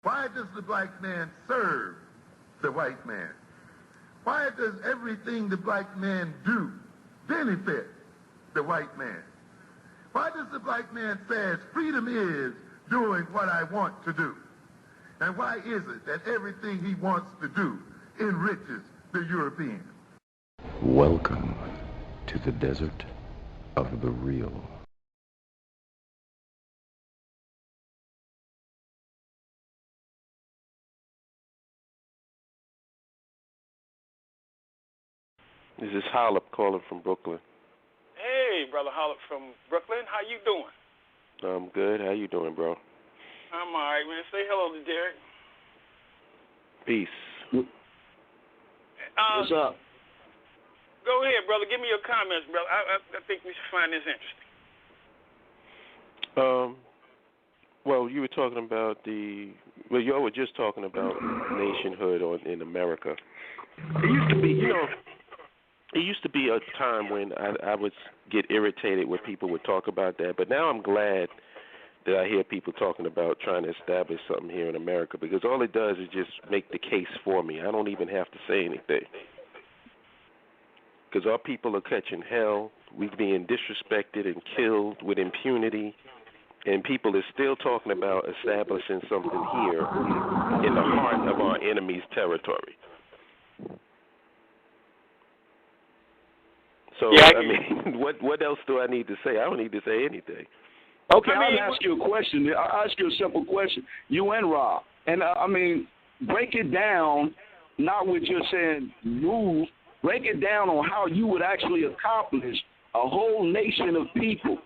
Why does the black man serve the white man? Why does everything the black man do benefit the white man? Why does the black man say freedom is doing what I want to do? And why is it that everything he wants to do enriches the European? Welcome to the desert of the real. This is Holip calling from Brooklyn. Hey, Brother Holip from Brooklyn. How you doing? I'm good. How you doing, bro? I'm all right, man. Say hello to Derrick. Peace. What's up? Go ahead, brother. Give me your comments, brother. I think we should find this interesting. Well, you were talking about y'all were just talking about nationhood in America. It used to be, it used to be a time when I would get irritated when people would talk about that, but now I'm glad that I hear people talking about trying to establish something here in America, because all it does is just make the case for me. I don't even have to say anything. Because our people are catching hell, we're being disrespected and killed with impunity, and people are still talking about establishing something here in the heart of our enemy's territory. So, yeah, I mean, what else do I need to say? I don't need to say anything. Okay, I'll ask you a question. I'll ask you a simple question. You and Rob. And, break it down, not with just saying move. Break it down on how you would actually accomplish a whole nation of people,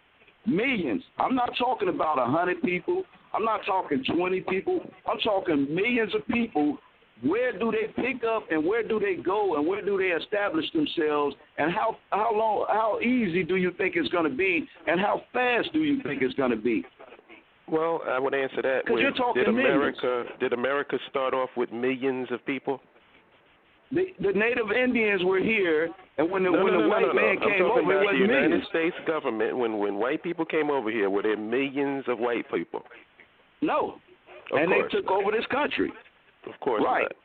millions. I'm not talking about 100 people. I'm not talking 20 people. I'm talking millions of people. Where do they pick up and where do they go and where do they establish themselves, and how easy do you think it's going to be, and how fast do you think it's going to be? Well, I would answer that. Because you're talking Did America start off with millions of people? The Native Indians were here, and when the white man came over, it was the United millions. States government, when white people came over here, were there millions of white people? No. And they took over this country. Of course right. Not.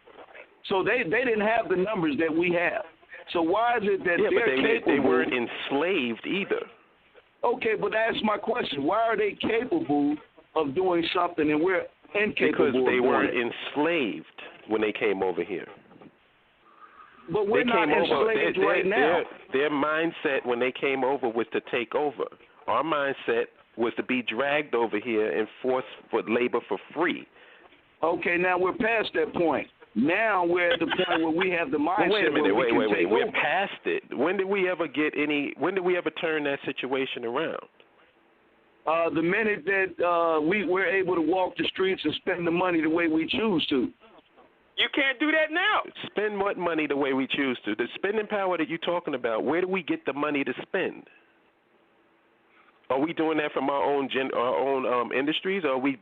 So they didn't have the numbers that we have. So why is it that they're capable? They weren't enslaved either. Okay, but that's my question. Why are they capable of doing something and we're incapable of doing it? Because they weren't enslaved when they came over here. But we're not enslaved right now. Their mindset when they came over was to take over. Our mindset was to be dragged over here and forced for labor for free. Okay, now we're past that point. Now we're at the point where we have the mindset. Wait a minute. Wait. We're past it. When did we ever turn that situation around? The minute that we're able to walk the streets and spend the money the way we choose to. You can't do that now. Spend what money the way we choose to? The spending power that you're talking about, where do we get the money to spend? Are we doing that from our own industries, or are we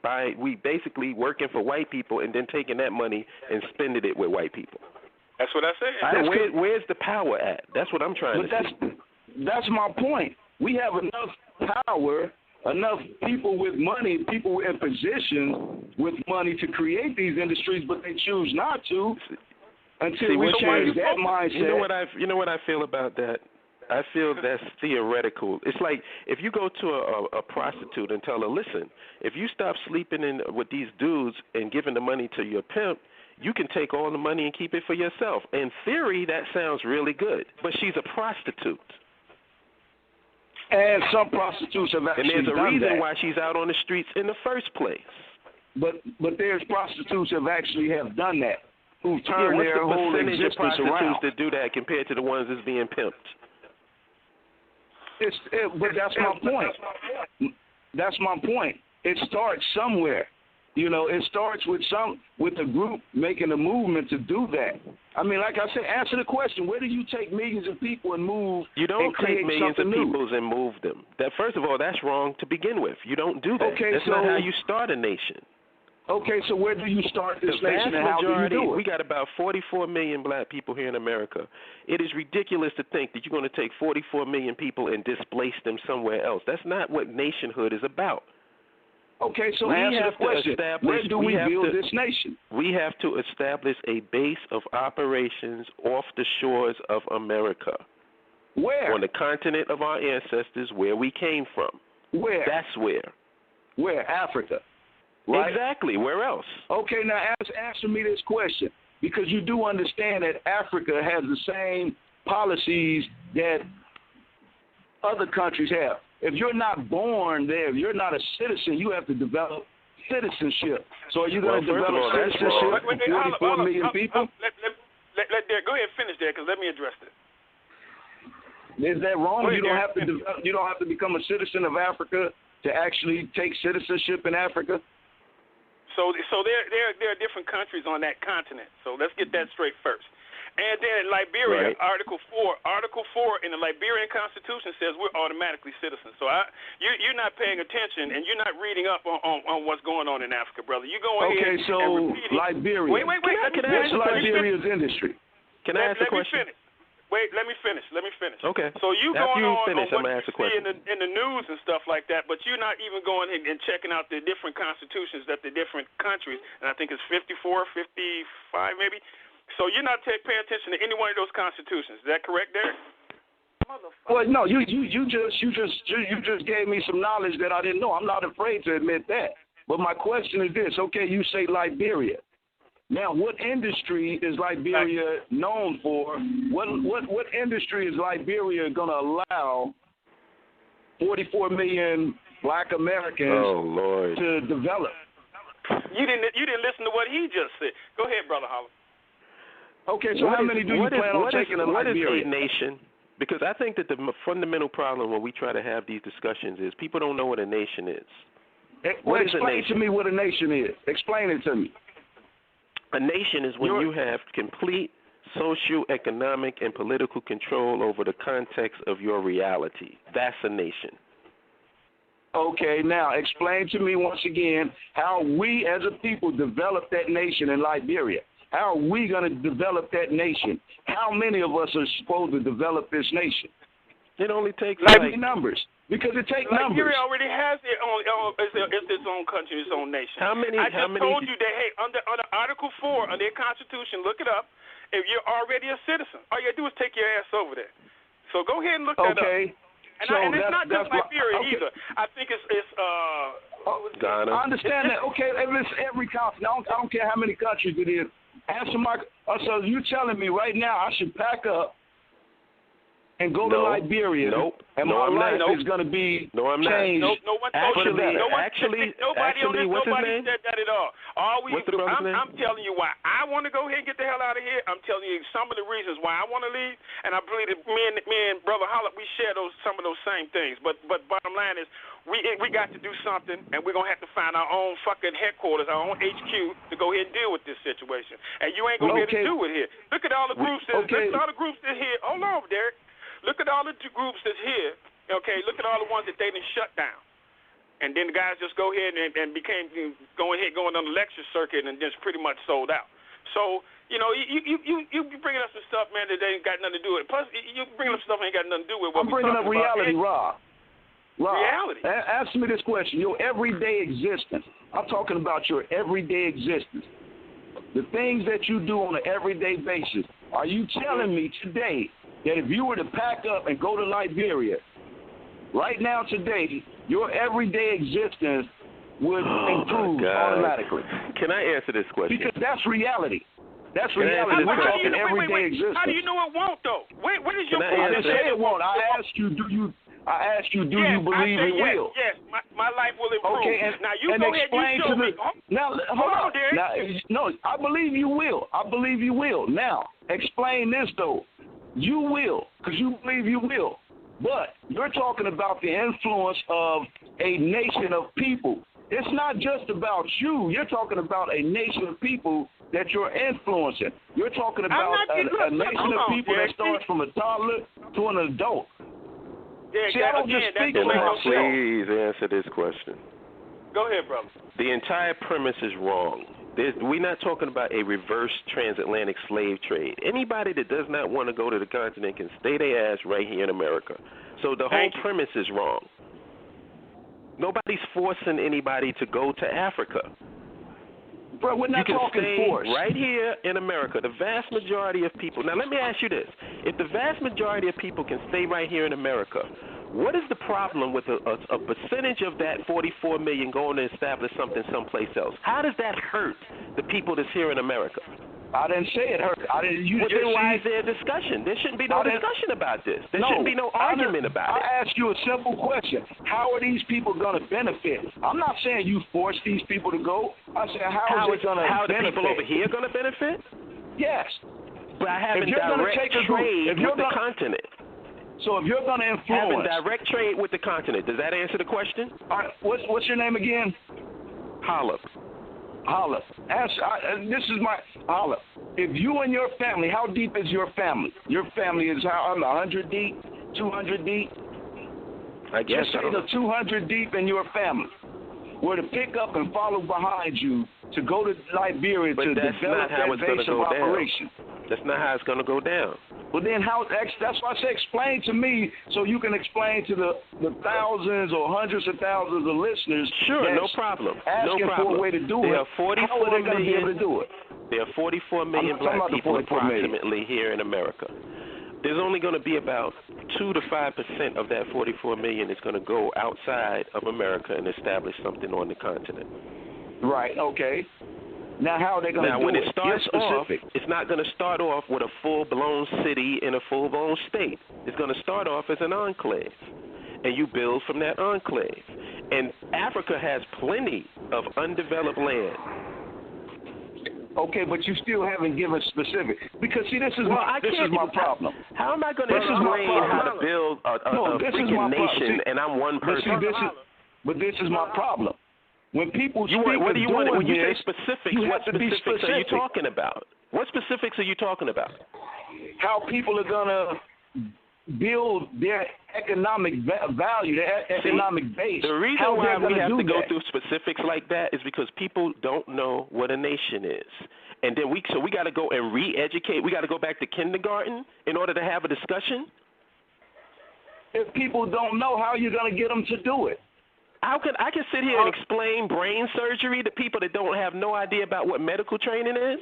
basically working for white people and then taking that money and spending it with white people? That's what I said. Where's the power at? That's what I'm trying to see. That's my point. We have enough power, enough people with money, people in position with money to create these industries, but they choose not to until we change that mindset. You know what I feel about that? I feel that's theoretical. It's like if you go to a prostitute and tell her, listen, if you stop sleeping with these dudes and giving the money to your pimp, you can take all the money and keep it for yourself. In theory, that sounds really good, but she's a prostitute. And some prostitutes have actually done that. And there's a reason why she's out on the streets in the first place. But there's prostitutes have actually done that, who've turned their whole existence around. What's the percentage of prostitutes that do that compared to the ones that's being pimped? But that's my point. That's my point. It starts somewhere. It starts with a group making a movement to do that. I mean, like I said, answer the question. Where do you take millions of people and move? You don't take millions of people and move them. First of all, that's wrong to begin with. You don't do that. Okay, that's not how you start a nation. Okay, so where do you start this nation and how do you do it? We got about 44 million black people here in America. It is ridiculous to think that you're going to take 44 million people and displace them somewhere else. That's not what nationhood is about. Okay, so answer the question. Where do we build this nation? We have to establish a base of operations off the shores of America. Where? On the continent of our ancestors, where we came from. Where? That's where. Where? Africa. Right? Exactly. Where else? Okay, now answer me this question. Because you do understand that Africa has the same policies that other countries have. If you're not born there, if you're not a citizen, you have to develop citizenship. So are you going to develop citizenship for 44 million people? Let Derrick go ahead and finish there, because let me address this. Is that wrong? You don't have to you don't have to become a citizen of Africa to actually take citizenship in Africa? So there are different countries on that continent. So let's get that straight first. And then in Liberia, right. Article 4 in the Liberian Constitution says we're automatically citizens. So you're not paying attention, and you're not reading up on what's going on in Africa, brother. You go ahead and repeat it. Liberia. Wait. What's Liberia's industry? Can I ask a question? Let me finish. Okay. So you After going you on finish, what I'm gonna you ask a question. see in the news and stuff like that, but you're not even going and checking out the different constitutions that the different countries, and I think it's 54, 55 maybe. So you're not paying attention to any one of those constitutions. Is that correct, Derrick? Well, no, you just gave me some knowledge that I didn't know. I'm not afraid to admit that. But my question is this: okay, you say Liberia. Now, what industry is Liberia known for? What industry is Liberia going to allow 44 million Black Americans to develop? You didn't listen to what he just said. Go ahead, Brother Holip. Okay, so how many do you plan on taking in Liberia? What is a nation? Because I think that the fundamental problem when we try to have these discussions is people don't know what a nation is. Well, explain to me what a nation is. Explain it to me. A nation is when you have complete social, economic, and political control over the context of your reality. That's a nation. Okay, now explain to me once again how we as a people develop that nation in Liberia. How are we going to develop that nation? How many of us are supposed to develop this nation? It only takes numbers. Because it takes numbers. Liberia already has its own country, its own nation. I told you that, hey, under Article 4 of their Constitution, look it up. If you're already a citizen, all you got to do is take your ass over there. So go ahead and look that up. Okay. And it's not just Liberia either. I think it's Ghana. I understand that. Okay, it's every continent. I don't care how many countries it is. Answer my. So you're telling me right now I should pack up and go to Liberia, and my life is going to be changed. No one told you that. Nobody what's his name? said that at all. I'm telling you why I want to go ahead and get the hell out of here. I'm telling you some of the reasons why I want to leave, and I believe that me and Brother Holip, we share some of those same things. But bottom line is, we got to do something, and we're going to have to find our own fucking headquarters, our own HQ, to go ahead and deal with this situation. And you ain't going to be able to do it here. Look at all the groups that's here. Hold on, Derrick. Look at all the groups that's here, okay? Look at all the ones that they didn't shut down. And then the guys just go ahead and going on the lecture circuit and just pretty much sold out. So, you bringing up some stuff, man, that ain't got nothing to do with it. Plus, you bringing up stuff that ain't got nothing to do with what we're talking about. I'm bringing up reality, Rob. Reality. Answer me this question. Your everyday existence. I'm talking about your everyday existence. The things that you do on an everyday basis. Are you telling me today that if you were to pack up and go to Liberia, right now today, your everyday existence would improve automatically? Can I answer this question? Because that's reality. That's reality. We're talking everyday existence. How do you know it won't, though? What is your point? I didn't say it won't. I asked you, do you believe it will? Yes, my life will improve. Okay, now you go ahead and show me. Now, hold on, Derrick. No, I believe you will. Now, explain this, though. You will, because you believe you will. But you're talking about the influence of a nation of people. It's not just about you. You're talking about a nation of people that you're influencing. You're talking about a nation of people that starts from a toddler to an adult. See, I don't just speak for myself. Please answer this question. Go ahead, brother. The entire premise is wrong. We're not talking about a reverse transatlantic slave trade. Anybody that does not want to go to the continent can stay their ass right here in America. So the whole premise is wrong. Nobody's forcing anybody to go to Africa. Bro, we're not talking force. Right here in America, the vast majority of people. Now, let me ask you this. If the vast majority of people can stay right here in America, what is the problem with a percentage of that 44 million going to establish something someplace else? How does that hurt the people that's here in America? I didn't say it hurt. I didn't. Then why is there a discussion? There shouldn't be no discussion about this. There shouldn't be no argument about it. I ask you a simple question. How are these people going to benefit? I'm not saying you force these people to go. I said how is it going to benefit? How are the people over here going to benefit? Yes. By having direct trade with the continent. So if you're going to influence... Having direct trade with the continent, does that answer the question? All right, what's your name again? Holip. Holip. This is my Holip. If you and your family, how deep is your family? Your family is how? 100 deep, 200 deep. I guess. Just say the 200 deep in your family were to pick up and follow behind you to go to Liberia to develop that base of operation. That's not how it's going to go down. Well, then that's why I say explain to me so you can explain to the thousands or hundreds of thousands of listeners. Sure, no problem. Asking for a way to do it. How are they going to be able to do it? There are 44 million black people approximately here in America. There's only going to be about 2 to 5% of that 44 million is going to go outside of America and establish something on the continent. Right, okay. Now, how are they going to do it? Now, when it starts off, it's not going to start off with a full-blown city in a full-blown state. It's going to start off as an enclave, and you build from that enclave. And Africa has plenty of undeveloped land. Okay, but you still haven't given specific. Because, see, this is my problem. How am I going to explain how to build a freaking nation, and I'm one person? But this is my problem. When people speak when you say this, specifics, what specifics are you talking about? What specifics are you talking about? How people are going to build their economic value, their economic base. The reason why we have to go through specifics like that is because people don't know what a nation is. And then we got to go and re-educate. We got to go back to kindergarten in order to have a discussion. If people don't know, how are you going to get them to do it? I can sit here and explain brain surgery to people that don't have no idea about what medical training is?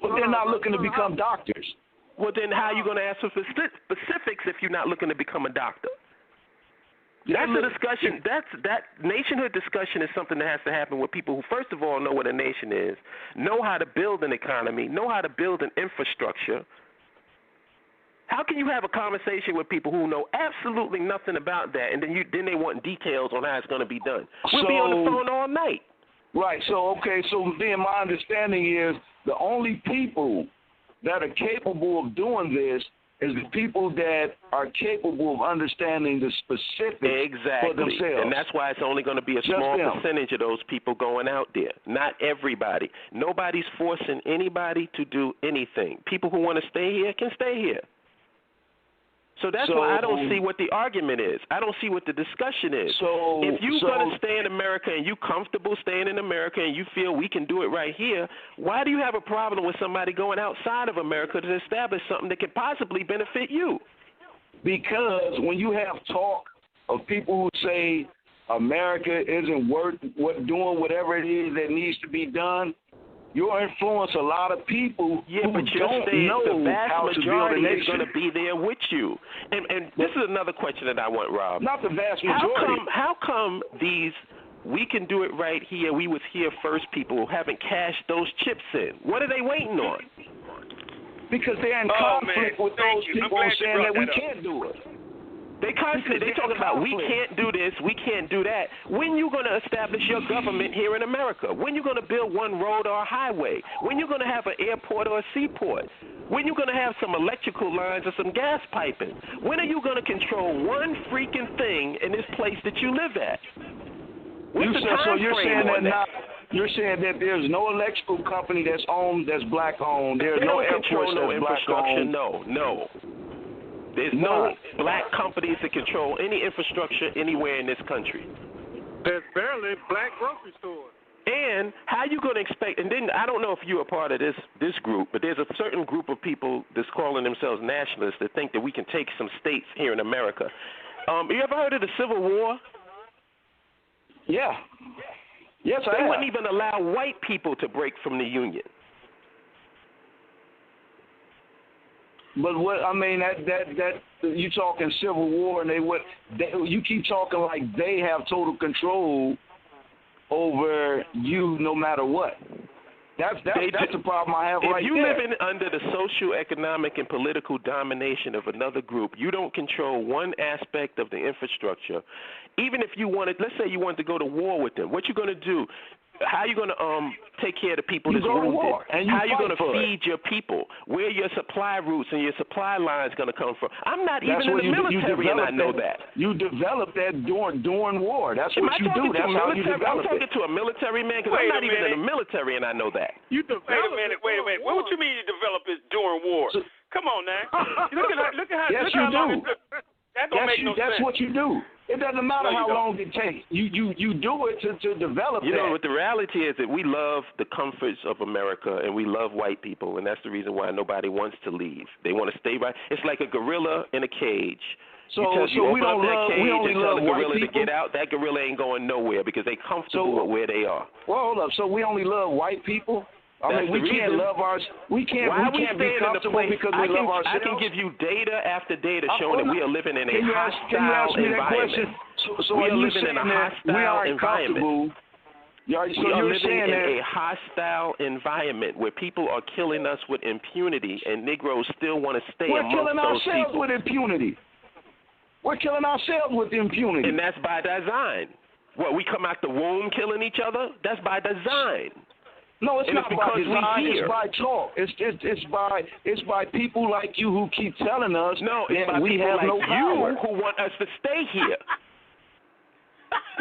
Well, they're not looking to become doctors. Well, then how are you going to ask for specifics if you're not looking to become a doctor? That's a discussion. That nationhood discussion is something that has to happen with people who, first of all, know what a nation is, know how to build an economy, know how to build an infrastructure. How can you have a conversation with people who know absolutely nothing about that, and then they want details on how it's going to be done? We'll be on the phone all night. Right. So then my understanding is the only people that are capable of doing this is the people that are capable of understanding the specifics for themselves. And that's why it's only going to be a small percentage of those people going out there. Not everybody. Nobody's forcing anybody to do anything. People who want to stay here can stay here. So that's why I don't see what the argument is. I don't see what the discussion is. If you're going to stay in America and you're comfortable staying in America and you feel we can do it right here, why do you have a problem with somebody going outside of America to establish something that could possibly benefit you? Because when you have talk of people who say America isn't worth doing whatever it is that needs to be done, you'll influence a lot of people who don't know how to build a nation. Is going to be there with you. And this is another question that I want, Rob. Not the vast majority. How come these we can do it right here, we was here first people haven't cashed those chips in? What are they waiting on? Because they're in conflict with those people saying that we can't do it. They talking about we can't do this, we can't do that. When you going to establish your government here in America? When you going to build one road or a highway? When you going to have an airport or a seaport? When you going to have some electrical lines or some gas piping? When are you going to control one freaking thing in this place that you live at? You're saying that there's no electrical company that's black owned. There's no airports that's black owned. No. There's no black companies that control any infrastructure anywhere in this country. There's barely black grocery stores. And how you going to expect, and then I don't know if you're a part of this group, but there's a certain group of people that's calling themselves nationalists that think that we can take some states here in America. You ever heard of the Civil War? Yeah. Yes, I They have. wouldn't even allow white people to break from the Union. But what I mean that you talking Civil War, and you keep talking like they have total control over you no matter what. That's the problem I have right there. If you living under the social, economic, and political domination of another group, you don't control one aspect of the infrastructure. Even if you wanted, let's say you wanted to go to war with them, what you going to do? How are you going to take care of the people that's wounded? How are you going to feed your people? Where your supply routes and your supply lines going to come from? I'm not even in the military, and I know that. You develop that during war. That's what you do. That's how you develop it. I'm talking to a military man because I'm not even in the military, and I know that. Wait a minute. What you mean you develop this during war? Come on now. Look at how. Yes, you do. That don't make no sense. That's what you do. It doesn't matter how long it takes. You do it to develop that. You know, but the reality is that we love the comforts of America, and we love white people, and that's the reason why nobody wants to leave. They want to stay right. It's like a gorilla in a cage. So we only love white people? To get out, that gorilla ain't going nowhere because they're comfortable with where they are. Well, hold up. So we only love white people? We can't love ours. We can't be comfortable because we love ourselves. I can give you data after data showing that we are living in a hostile environment. So we are living in a hostile environment. We are living in a hostile environment where people are killing us with impunity, and Negroes still want to stay amongst those people. We're killing ourselves with impunity. We're killing ourselves with impunity. And that's by design. What, we come out the womb killing each other? That's by design. No, it's not by design. It's by talk. It's by people like you who keep telling us that we have no power. Who want us to stay here.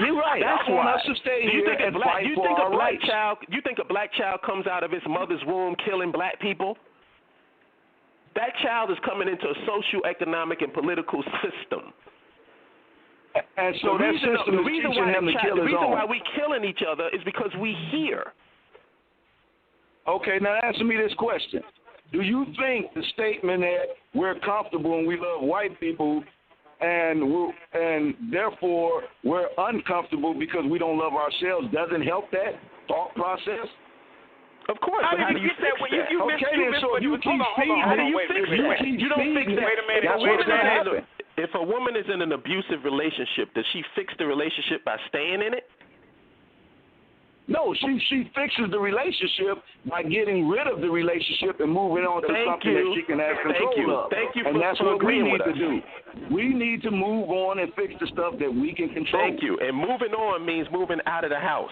You're right. That's I want us to stay here and fight for our rights. You think a black child comes out of its mother's womb killing black people? That child is coming into a social, economic, and political system. And so that system is teaching him to kill his own. The reason why we killing each other is because we here. Okay, now answer me this question. Do you think the statement that we're comfortable and we love white people and therefore we're uncomfortable because we don't love ourselves doesn't help that thought process? Of course. How did you get that? So you keep feeding. How do you fix that? You don't fix that. Wait a minute. That's what's going to happen. If a woman is in an abusive relationship, does she fix the relationship by staying in it? No, she fixes the relationship by getting rid of the relationship and moving on to something that she can have control of. Thank you and that's what we need to us. do. We need to move on and fix the stuff that we can control. Thank you. And moving on means moving out of the house.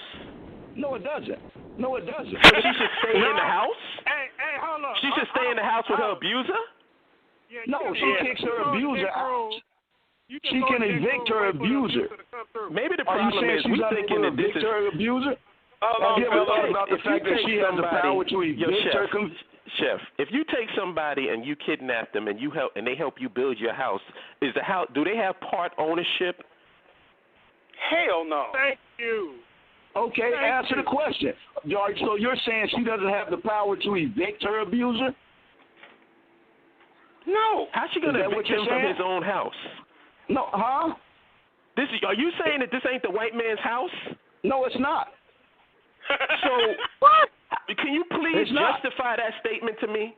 No, it doesn't. No, it doesn't. So she should stay in the house? Hey, hold on. She should stay in the house with her abuser? No, she kicks her abuser out. She can evict her abuser. Maybe the problem is we thinking that this is her abuser. Have you ever thought about the fact that she has the power to evict her? Chef, if you take somebody and you kidnap them and they help you build your house, do they have part ownership? Hell no. Thank you. Okay, answer the question. So you're saying she doesn't have the power to evict her abuser? No. How's she going to evict him from his own house? No, huh? Are you saying that this ain't the white man's house? No, it's not. So, what? Can you please justify that statement to me?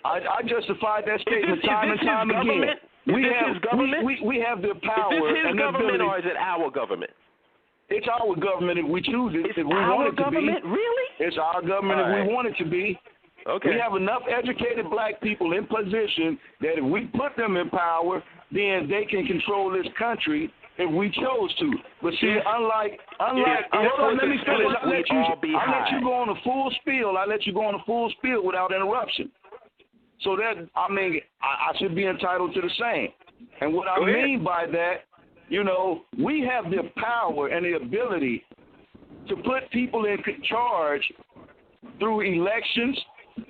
I justified that statement time and time again. We have the power. Is this his and government ability. or is it our government? It's our government if we choose it. It's if we want it to be. Really? It's our government if we want it to be. Okay. We have enough educated black people in position that if we put them in power, then they can control this country if we chose to. But see, unlike let me finish. I'll let you go on a full spiel. I let you go on a full spiel without interruption. So that I should be entitled to the same. And what I mean by that, we have the power and the ability to put people in charge through elections,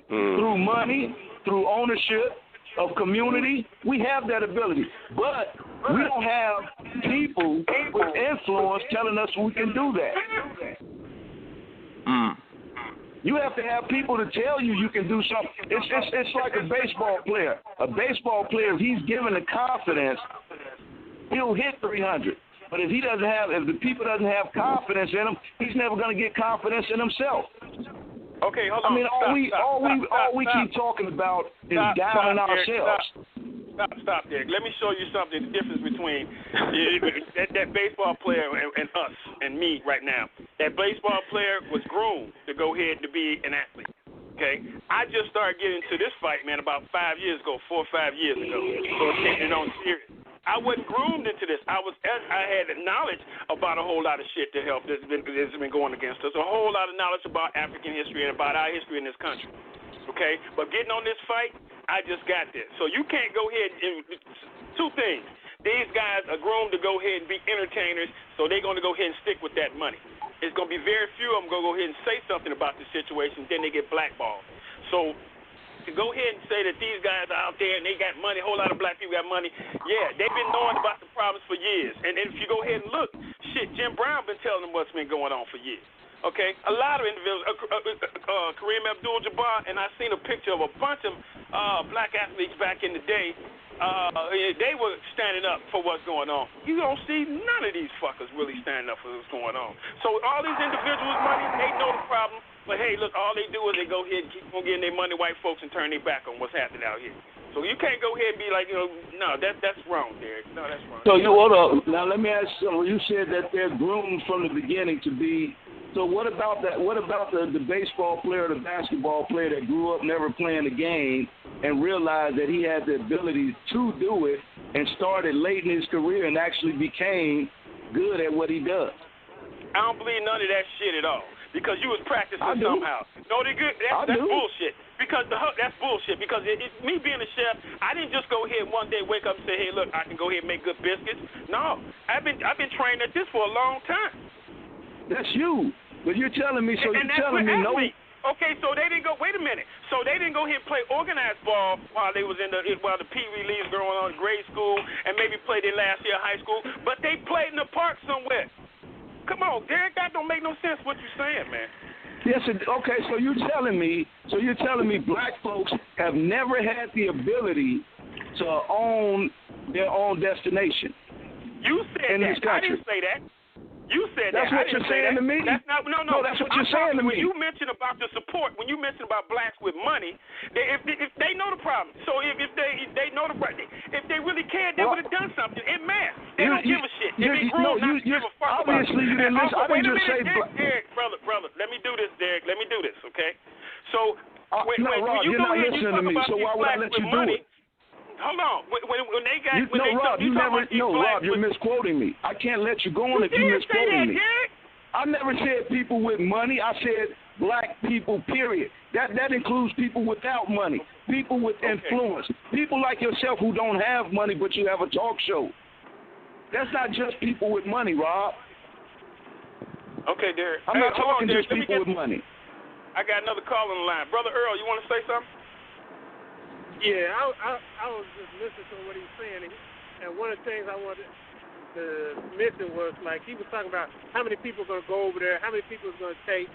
through money, through ownership of community. We have that ability. But we don't have people with influence telling us we can do that. You have to have people to tell you can do something. It's like a baseball player. A baseball player, if he's given the confidence, he'll hit 300. But if the people doesn't have confidence in him, he's never going to get confidence in himself. Okay, hold on. I mean, all we keep talking about is downing ourselves. Stop there. Let me show you something, the difference between that baseball player and us and me right now. That baseball player was groomed to go ahead to be an athlete. Okay? I just started getting into this fight, man, about 4 or 5 years ago. So I'm taking it on serious. I wasn't groomed into this. I had knowledge about a whole lot of shit to help that's been going against us. A whole lot of knowledge about African history and about our history in this country. Okay? But getting on this fight, I just got this. So you can't go ahead and two things. These guys are groomed to go ahead and be entertainers, so they're going to go ahead and stick with that money. It's going to be very few of them going to go ahead and say something about the situation, then they get blackballed. So to go ahead and say that these guys are out there and they got money, a whole lot of black people got money, yeah, they've been knowing about the problems for years. And if you go ahead and look, shit, Jim Brown been telling them what's been going on for years. Okay, a lot of individuals, Kareem Abdul-Jabbar, and I seen a picture of a bunch of black athletes back in the day. They were standing up for what's going on. You don't see none of these fuckers really standing up for what's going on. So all these individuals' money, they know the problem. But hey, look, all they do is they go ahead and keep on getting their money, white folks, and turn their back on what's happening out here. So you can't go ahead and be like, no, that's wrong, Derrick. No, that's wrong. So you hold up. Now let me ask you something. You said that they're groomed from the beginning to be. So what about that? What about the baseball player, the basketball player that grew up never playing the game and realized that he had the ability to do it and started late in his career and actually became good at what he does? I don't believe none of that shit at all. Because you was practicing somehow. No, they good. That's bullshit. Because that's bullshit. Because me being a chef, I didn't just go ahead one day wake up and say, hey, look, I can go ahead and make good biscuits. No, I've been trained at this for a long time. That's you. But you're telling me, so you're telling me no. Okay, so they didn't go. Wait a minute. So they didn't go ahead and play organized ball while they was while the Pee Wee leagues going on in grade school and maybe played their last year of high school. But they played in the park somewhere. Come on, Derrick, that don't make no sense what you're saying, man. Yes, okay, so you're telling me black folks have never had the ability to own their own destination. You said in that. This country. I didn't say that. You said that's that. That's what you're saying to me? That's not, no, that's what you're saying to me. When you mention about the support, when you mention about blacks with money, if they know the problem. So if they know the problem, if they really cared, they would have done something. It matters. They don't give a shit. If they grew not give a fuck about it. Obviously, you didn't listen. I didn't just say Derrick, brother, let me do this, Derrick. Let me do this, okay? So when Rob, you you're go not ahead and you listening to me, talk so why would I let you do it? Hold on. When they got... Rob, you're misquoting me. I can't let you go on if you're misquoting me. I never said people with money. I said black people, period. That includes people without money, people with influence, people like yourself who don't have money but you have a talk show. That's not just people with money, Rob. Okay, Derrick. I'm not talking just people with money. I got another call on the line. Brother Earl, you want to say something? Yeah, I was just listening to what he was saying, and one of the things I wanted to mention was, like, he was talking about how many people are going to go over there, how many people it's going to take.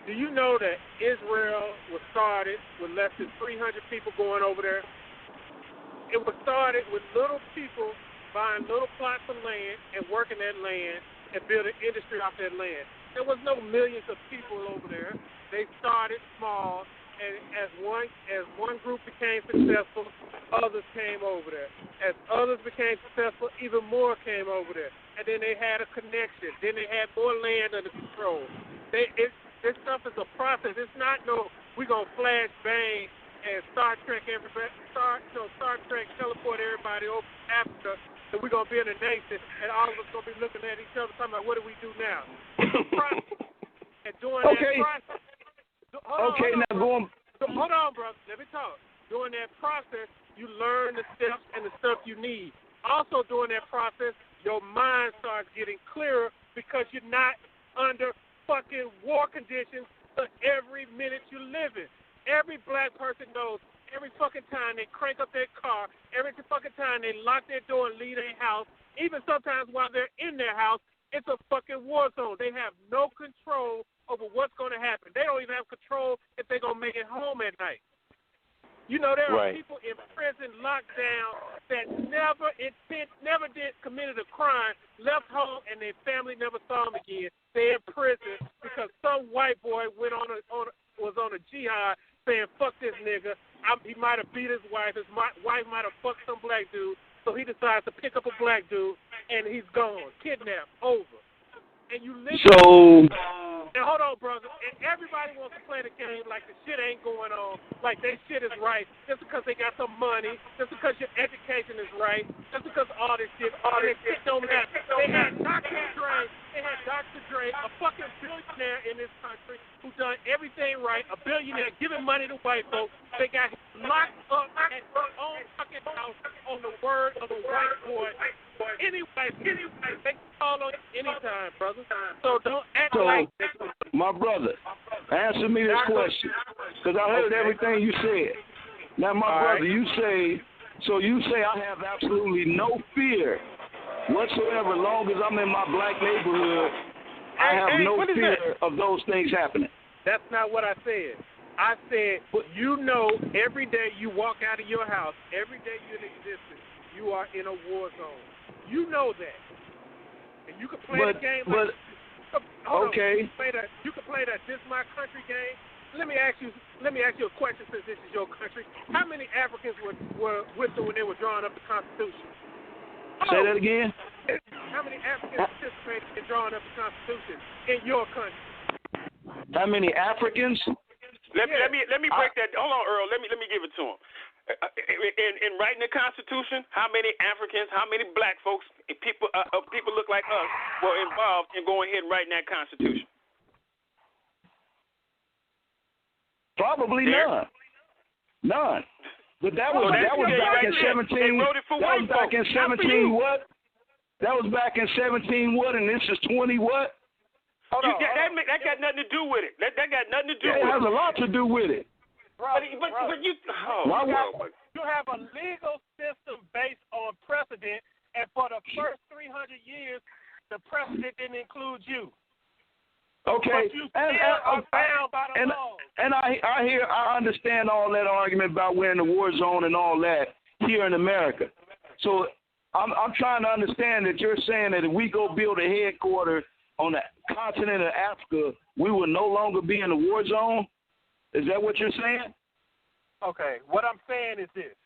Do you know that Israel was started with less than 300 people going over there? It was started with little people buying little plots of land and working that land and building industry off that land. There was no millions of people over there. They started small, and as one group became successful, others came over there. As others became successful, even more came over there. And then they had a connection. Then they had more land under control. This stuff is a process. It's not we're going to flash bang and Star Trek teleport everybody over to Africa, and we're going to be in a nation, and all of us going to be looking at each other talking about, what do we do now? It's a process. And during that process... Hold on, brother. Let me talk. During that process, you learn the steps and the stuff you need. Also, during that process, your mind starts getting clearer because you're not under fucking war conditions for every minute you live in. Every black person knows every fucking time they crank up their car, every fucking time they lock their door and leave their house, even sometimes while they're in their house, it's a fucking war zone. They have no control over what's going to happen. They don't even have control if they're going to make it home at night. You know, there are Right. people in prison, locked down, that never committed a crime, left home, and their family never saw them again. They're in prison because some white boy was on a jihad saying, fuck this nigga. He might have beat his wife. His wife might have fucked some black dude. So he decides to pick up a black dude, and he's gone. Kidnapped. Over. And you listen. And hold on, brother. And everybody wants to play the game like the shit ain't going on, like their shit is right, just because they got some money, just because your education is right, just because all this shit don't matter. They had Dr. Dre, a fucking billionaire in this country who done everything right, a billionaire giving money to white folks. They got locked up at his own fucking house on the word of a white boy. Anyway, they can call on you anytime, brother. So don't act like that. My brother, answer me this question, because I heard everything you said. Now, my brother, you say I have absolutely no fear whatsoever, long as I'm in my black neighborhood. I have no fear of those things happening. That's not what I said. I said, you know, every day you walk out of your house, every day you're in existence, you are in a war zone. You know that. And you can play the game like okay. You can play that this my country game. Let me ask you a question, since this is your country. How many Africans were with you when they were drawing up the Constitution? Say that again. How many Africans participated in drawing up the Constitution in your country? How many Africans? Let me break that. Hold on, Earl. Let me give it to him. In writing the Constitution, how many Africans, how many black folks, people look like us, were involved in going ahead and writing that Constitution? Probably none. But that was back in 17. That was back in 17 what? That was back in 17 what? And this is 20 what? That got nothing to do with it. That got nothing to do with it. It has a lot to do with it. But you have a legal system based on precedent, and for the first 300 years, the precedent didn't include you. Okay, but you still are bound by the law. And I understand all that argument about we're in the war zone and all that here in America. So I'm trying to understand that you're saying that if we go build a headquarters on the continent of Africa, we will no longer be in the war zone? Is that what you're saying? Okay, what I'm saying is this.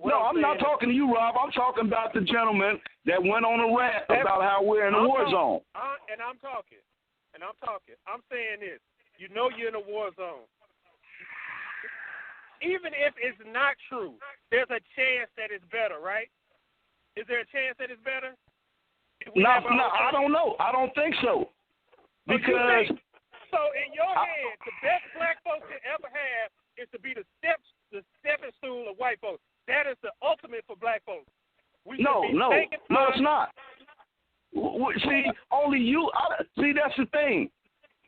I'm not talking to you, Rob. I'm talking about the gentleman that went on a rant about how we're in a war zone. I'm talking. I'm saying this. You know you're in a war zone. Even if it's not true, there's a chance that it's better, right? Is there a chance that it's better? No, I don't know. I don't think so. Because... So in your head, the best black folks can ever have is to be the stepping stool of white folks. That is the ultimate for black folks. No, it's not. See, only you. That's the thing.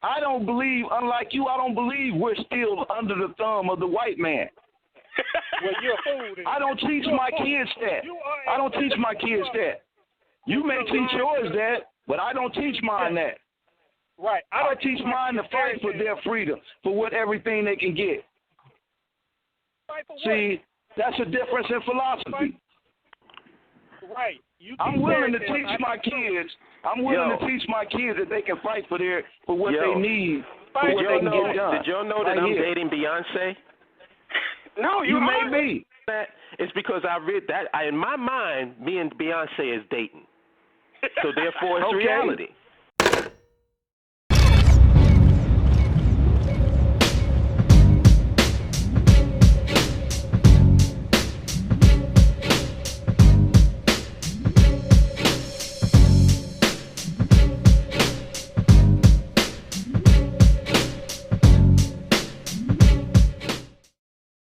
I don't believe, unlike you, I don't believe we're still under the thumb of the white man. Well, you're a fool. Then. I don't teach my kids that. I don't teach my kids that. You may teach yours that, but I don't teach mine that. Right. I teach mine to fight for their freedom, for everything they can get. See, that's a difference in philosophy. Right. I'm willing to teach my kids. I'm willing to teach my kids that they can fight for what they need, for what they can get done. Did y'all know that I'm dating Beyonce? No, you may be. It's because I read that. In my mind, me and Beyonce is dating. So therefore, it's reality.